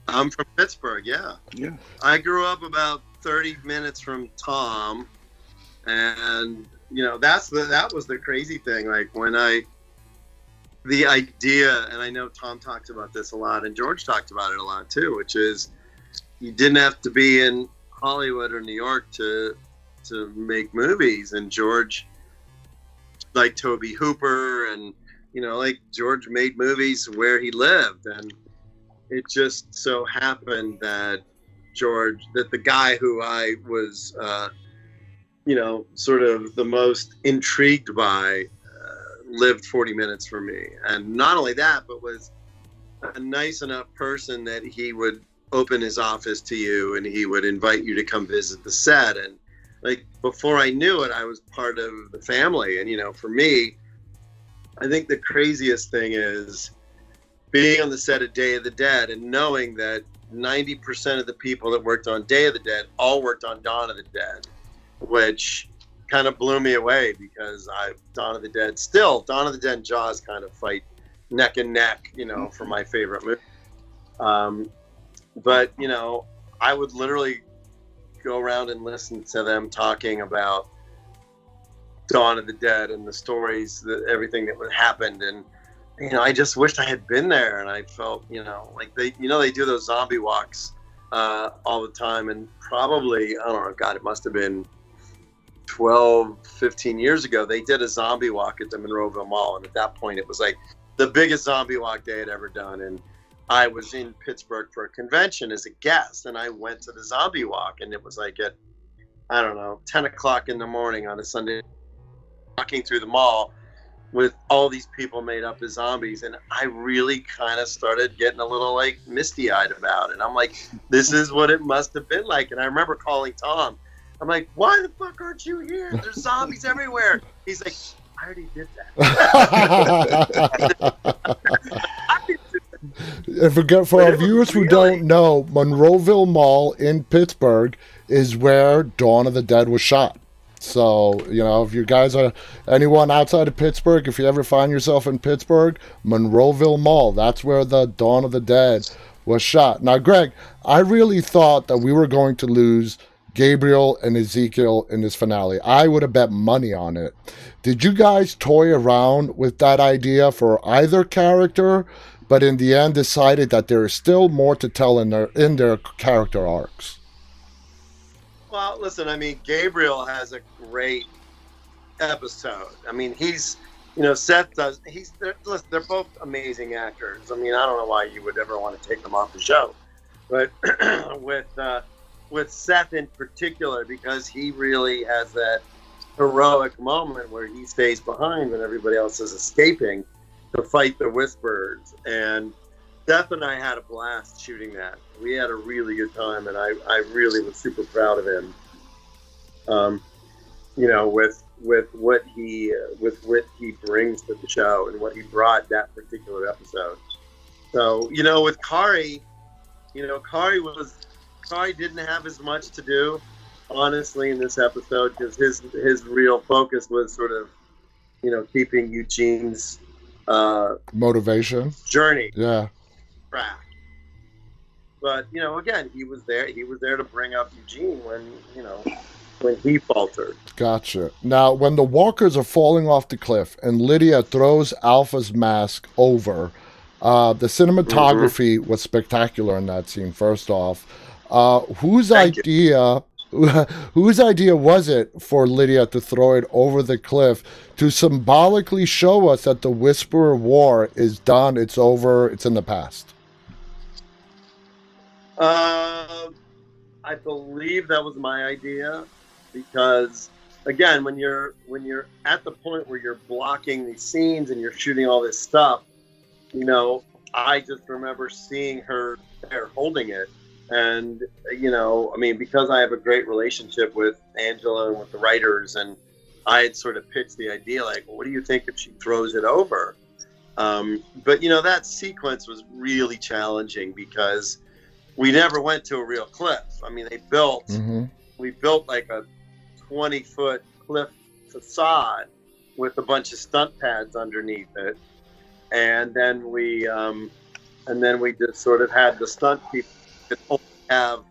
I'm from Pittsburgh, yeah.
Yeah.
I grew up about 30 minutes from Tom, and, that was the crazy thing. Like, the idea, and I know Tom talked about this a lot, and George talked about it a lot too, which is you didn't have to be in Hollywood or New York to make movies. And George, like Toby Hooper, and like George made movies where he lived, and it just so happened that the guy who I was sort of the most intrigued by lived 40 minutes from me. And not only that, but was a nice enough person that he would open his office to you and he would invite you to come visit the set. And like, before I knew it, I was part of the family. And for me, I think the craziest thing is being on the set of Day of the Dead and knowing that 90% of the people that worked on Day of the Dead all worked on Dawn of the Dead, which kind of blew me away, because Dawn of the Dead and Jaws kind of fight neck and neck, for my favorite movie. But, I would literally go around and listen to them talking about Dawn of the Dead and the stories, everything that happened. And, I just wished I had been there. And I felt, like they do those zombie walks all the time. And probably, I don't know, God, it must have been 12, 15 years ago, they did a zombie walk at the Monroeville Mall. And at that point, it was like the biggest zombie walk they had ever done. And I was in Pittsburgh for a convention as a guest, and I went to the zombie walk, and it was like at, 10 o'clock in the morning on a Sunday, walking through the mall with all these people made up as zombies. And I really kind of started getting a little like misty-eyed about it. I'm like, this is what it must have been like. And I remember calling Tom. I'm like, why the fuck aren't you here? There's zombies everywhere. He's like, I already did that.
For our viewers who don't know, Monroeville Mall in Pittsburgh is where Dawn of the Dead was shot. So, if you guys are anyone outside of Pittsburgh, if you ever find yourself in Pittsburgh, Monroeville Mall, that's where the Dawn of the Dead was shot. Now, Greg, I really thought that we were going to lose Gabriel and Ezekiel in this finale. I would have bet money on it. Did you guys toy around with that idea for either character, but in the end decided that there is still more to tell in their character arcs?
Well, listen, Gabriel has a great episode. He's, Seth does, they're both amazing actors. I don't know why you would ever want to take them off the show. But with Seth in particular, because he really has that heroic moment where he stays behind when everybody else is escaping to fight the Whisperers. And Seth and I had a blast shooting that. We had a really good time, and I really was super proud of him. With what he brings to the show and what he brought that particular episode. So, with Kari, Kari didn't have as much to do, honestly, in this episode, because his real focus was sort of, keeping Eugene's
motivation
journey.
Yeah.
Track. But, again, he was there to bring up Eugene when he faltered.
Gotcha. Now, when the walkers are falling off the cliff and Lydia throws Alpha's mask over, the cinematography was spectacular in that scene, first off. Whose idea was it for Lydia to throw it over the cliff to symbolically show us that the Whisperer War is done, it's over, it's in the past?
I believe that was my idea, because again, when you're at the point where you're blocking these scenes and you're shooting all this stuff, you know, I just remember seeing her there holding it. And, you know, I mean, because I have a great relationship with Angela and with the writers, and I had sort of pitched the idea, like, well, what do you think if she throws it over? But, you know, that sequence was really challenging because we never went to a real cliff. I mean, we built like a 20-foot cliff facade with a bunch of stunt pads underneath it. And then we just sort of had the stunt people could only have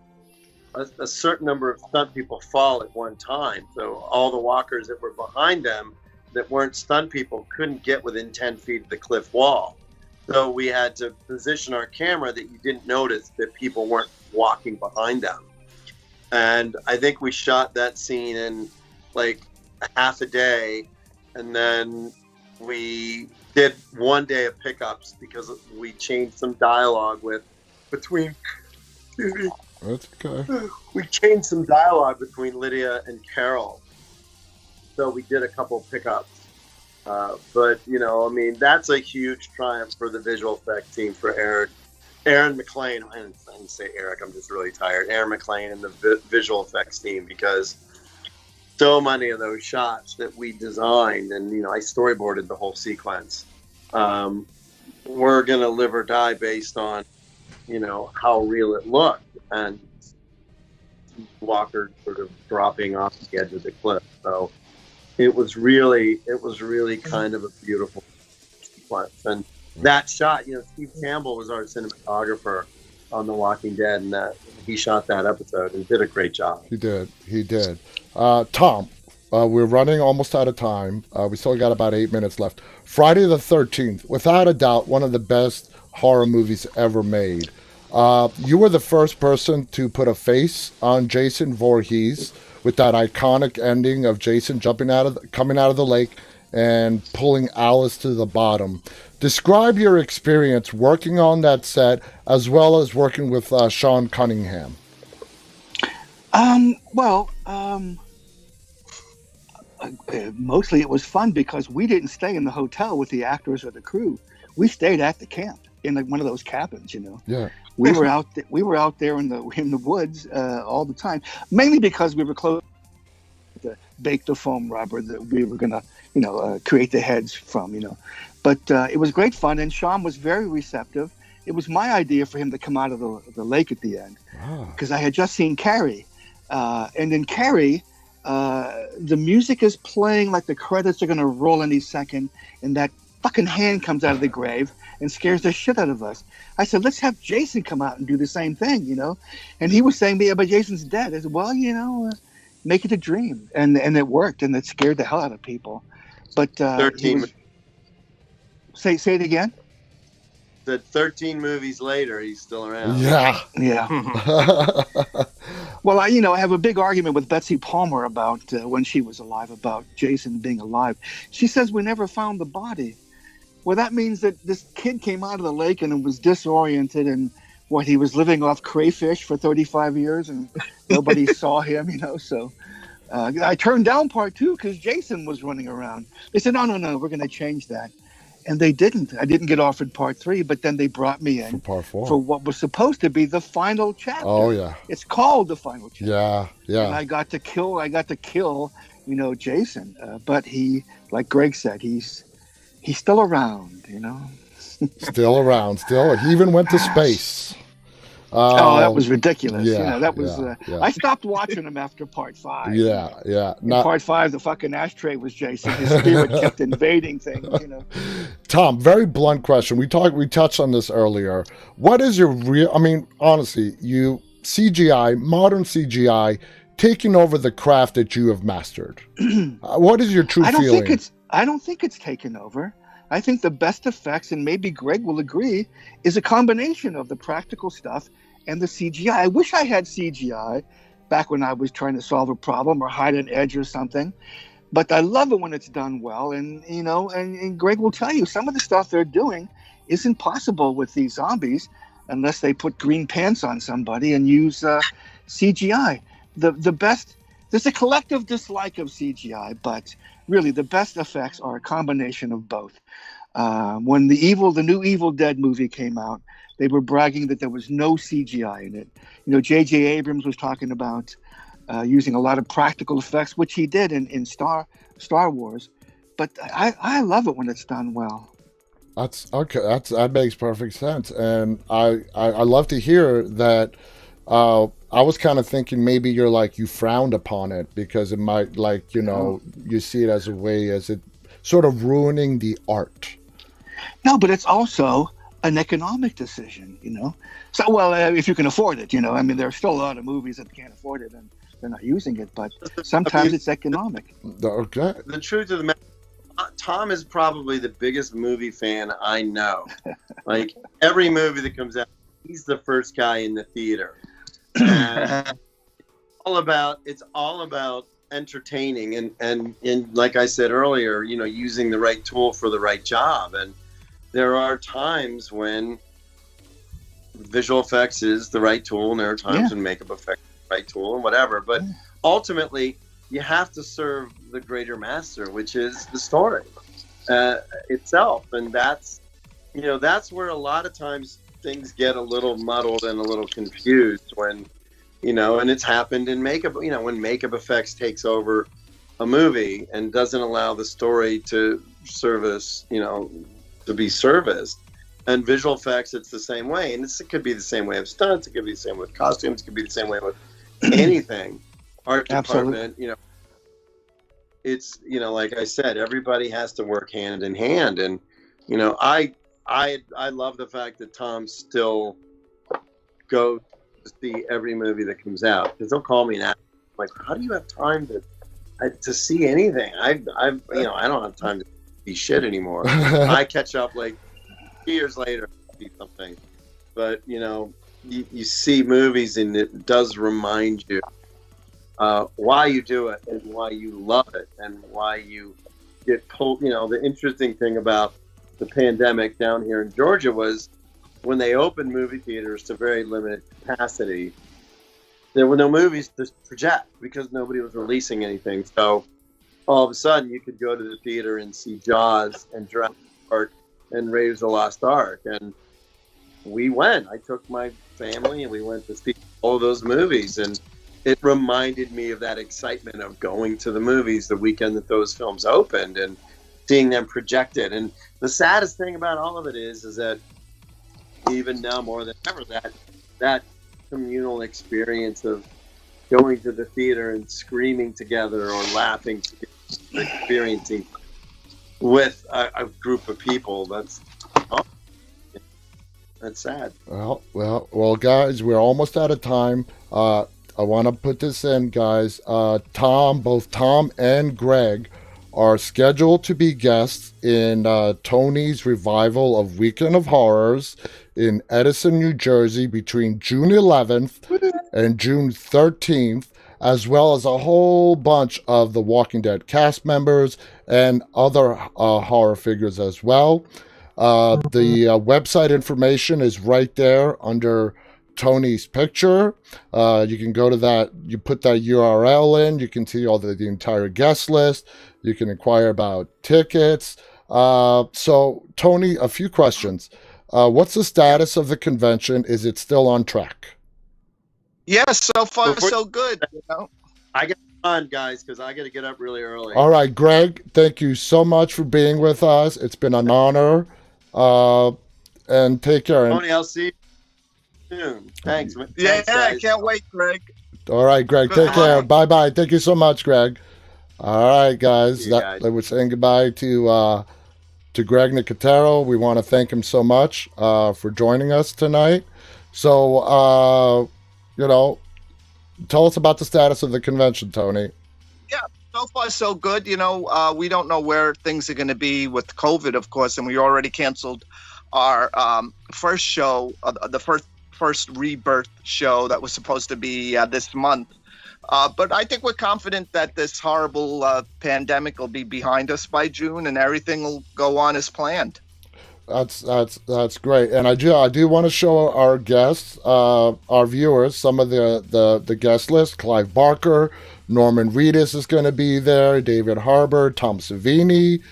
a certain number of stunt people fall at one time. So all the walkers that were behind them that weren't stunt people couldn't get within 10 feet of the cliff wall. So we had to position our camera that you didn't notice that people weren't walking behind them. And I think we shot that scene in like a half a day. And then we did 1 day of pickups because we changed some dialogue between
That's okay.
We changed some dialogue between Lydia and Carol. So we did a couple pickups. But, you know, I mean, that's a huge triumph for the visual effects team, for Aaron McLean. I didn't say Eric, I'm just really tired. Aaron McLean and the visual effects team, because so many of those shots that we designed, and, you know, I storyboarded the whole sequence, we're going to live or die based on, you know, how real it looked. And Walker sort of dropping off the edge of the cliff. So it was really kind of a beautiful sequence. And that shot, you know, Steve Campbell was our cinematographer on The Walking Dead, and he shot that episode and did a great job.
He did. Tom, we're running almost out of time. We still got about 8 minutes left. Friday the 13th, without a doubt, one of the best horror movies ever made. You were the first person to put a face on Jason Voorhees with that iconic ending of Jason coming out of the lake and pulling Alice to the bottom. Describe your experience working on that set, as well as working with Sean Cunningham.
Mostly it was fun because we didn't stay in the hotel with the actors or the crew. We stayed at the camp in like one of those cabins, you know.
Yeah.
We were out there in the woods all the time, mainly because we were close to bake the foam rubber that we were gonna, you know, create the heads from, you know. But it was great fun, and Sean was very receptive. It was my idea for him to come out of the lake at the end, because I had just seen Carrie, and in Carrie, the music is playing like the credits are gonna roll any second, and that fucking hand comes out of the grave and scares the shit out of us. I said, let's have Jason come out and do the same thing, you know? And he was saying, yeah, but Jason's dead. I said, well, you know, make it a dream. And it worked, and it scared the hell out of people. But
13.
Say it again?
That 13 movies later, he's still around.
Yeah.
Well, I have a big argument with Betsy Palmer about when she was alive, about Jason being alive. She says we never found the body. Well, that means that this kid came out of the lake and was disoriented, and he was living off crayfish for 35 years, and nobody saw him, you know. So I turned down part 2 because Jason was running around. They said, no, we're going to change that. And they didn't. I didn't get offered part 3, but then they brought me in
for part 4
for what was supposed to be the final chapter.
Oh yeah,
it's called the final chapter.
Yeah.
And I got to kill, you know, Jason. But he, like Greg said, he's still around, you know.
Still around. He even went to space.
That was ridiculous.
Yeah,
you know, that was.
yeah.
I stopped watching him after part 5.
Yeah.
In part 5, the fucking ashtray was Jason. His spirit kept invading things. You know.
Tom, very blunt question. We touched on this earlier. What is your real? I mean, honestly, modern CGI, taking over the craft that you have mastered. What is your true feeling?
I don't think it's taken over. I think the best effects, and maybe Greg will agree, is a combination of the practical stuff and the CGI. I wish I had CGI back when I was trying to solve a problem or hide an edge or something. But I love it when it's done well. And, you know, and Greg will tell you, some of the stuff they're doing isn't possible with these zombies unless they put green pants on somebody and use CGI. The best. There's a collective dislike of CGI, but really the best effects are a combination of both. When the new Evil Dead movie came out, they were bragging that there was no CGI in it. J.J. Abrams was talking about using a lot of practical effects, which he did in Star Wars. But I love it when it's done well.
That's okay. That makes perfect sense, and I love to hear that. I was kind of thinking maybe you frowned upon it because it might you see it as a way as it sort of ruining the art.
No, but it's also an economic decision, So, well, if you can afford it, I mean, there are still a lot of movies that can't afford it and they're not using it, but sometimes it's economic.
Okay.
The truth of the matter, Tom is probably the biggest movie fan I know. Like every movie that comes out, he's the first guy in the theater. And it's all about entertaining and like I said earlier, using the right tool for the right job. And there are times when visual effects is the right tool, and there are times when makeup effects is the right tool and whatever. But ultimately, you have to serve the greater master, which is the story itself. And that's where a lot of times things get a little muddled and a little confused when, and it's happened in makeup, when makeup effects takes over a movie and doesn't allow the story to service, to be serviced. And visual effects, it's the same way. And it could be the same way with stunts. It could be the same with costumes. It could be the same way with anything. Art department, it's, like I said, everybody has to work hand in hand. And, I love the fact that Tom still goes to see every movie that comes out, because they'll call me now. I'm like, how do you have time to see anything? I don't have time to see shit anymore. I catch up like 2 years later, see something, but you see movies and it does remind you why you do it and why you love it and why you get pulled. The interesting thing about the pandemic down here in Georgia was when they opened movie theaters to very limited capacity, there were no movies to project because nobody was releasing anything. So all of a sudden you could go to the theater and see Jaws and Jurassic Park and Raiders of the Lost Ark. And we went. I took my family and we went to see all of those movies. And it reminded me of that excitement of going to the movies the weekend that those films opened and seeing them projected. And the saddest thing about all of it is that even now more than ever, that communal experience of going to the theater and screaming together or laughing together, experiencing with a group of people, that's sad.
Well, guys, we're almost out of time. I want to put this in, guys. Both Tom and Greg are scheduled to be guests in Tony's revival of Weekend of Horrors in Edison, New Jersey between June 11th and June 13th, as well as a whole bunch of the Walking Dead cast members and other horror figures as well. The website information is right there under Tony's picture. You can go to that, you put that URL in, you can see all the entire guest list, you can inquire about tickets. So Tony, a few questions. What's the status of the convention? Is it still on track?
Yes, so far so good.
I got on, guys, because I got to get up really early.
All right, Greg, thank you so much for being with us. It's been an honor. And take care.
Tony, I'll see you soon. Thanks.
Yeah, I can't wait, Greg.
All right, Greg, take care. Bye-bye. Thank you so much, Greg. All right, guys. We're saying goodbye to Greg Nicotero. We want to thank him so much for joining us tonight. So, tell us about the status of the convention, Tony.
Yeah, so far so good. We don't know where things are going to be with COVID, of course, and we already canceled our first show, the first Rebirth show that was supposed to be this month. But I think we're confident that this horrible pandemic will be behind us by June and everything will go on as planned.
That's great, and I do want to show our guests, our viewers, some of the guest list. Clive Barker, Norman Reedus is going to be there. David Harbour, Tom Savini,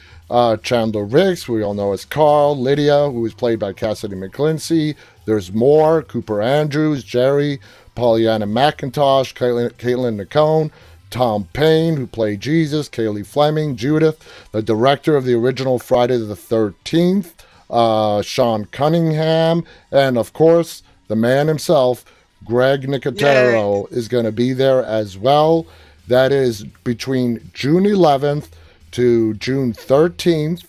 Chandler Ricks, we all know as Carl, Lydia, who was played by Cassidy McClincy. There's more: Cooper Andrews, Jerry, Pollyanna McIntosh, Caitlin Nicone, Tom Payne, who played Jesus, Kaylee Fleming, Judith, the director of the original Friday the 13th, Sean Cunningham, and of course, the man himself, Greg Nicotero, is going to be there as well. That is between June 11th to June 13th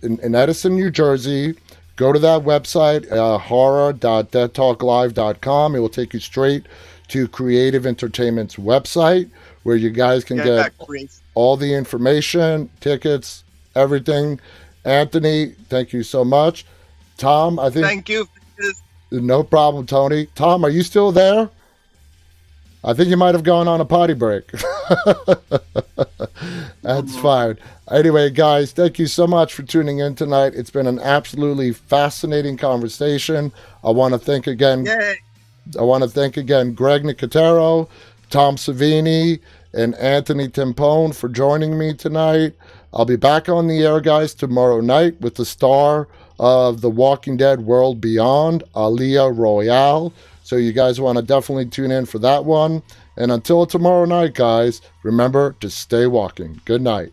in Edison, New Jersey. Go to that website, horror.deadtalklive.com. It will take you straight to Creative Entertainment's website, where you guys can get all the information, tickets, everything. Anthony, thank you so much. Tom, I think...
Thank you.
No problem, Tony. Tom, are you still there? I think you might have gone on a potty break. That's fine. Anyway, guys, thank you so much for tuning in tonight. It's been an absolutely fascinating conversation. I want to thank again Greg Nicotero, Tom Savini, and Anthony TImpone for joining me tonight. I'll be back on the air, guys, tomorrow night with the star of The Walking Dead World Beyond, Aaliyah Royale. So you guys want to definitely tune in for that one. And until tomorrow night, guys, remember to stay walking. Good night.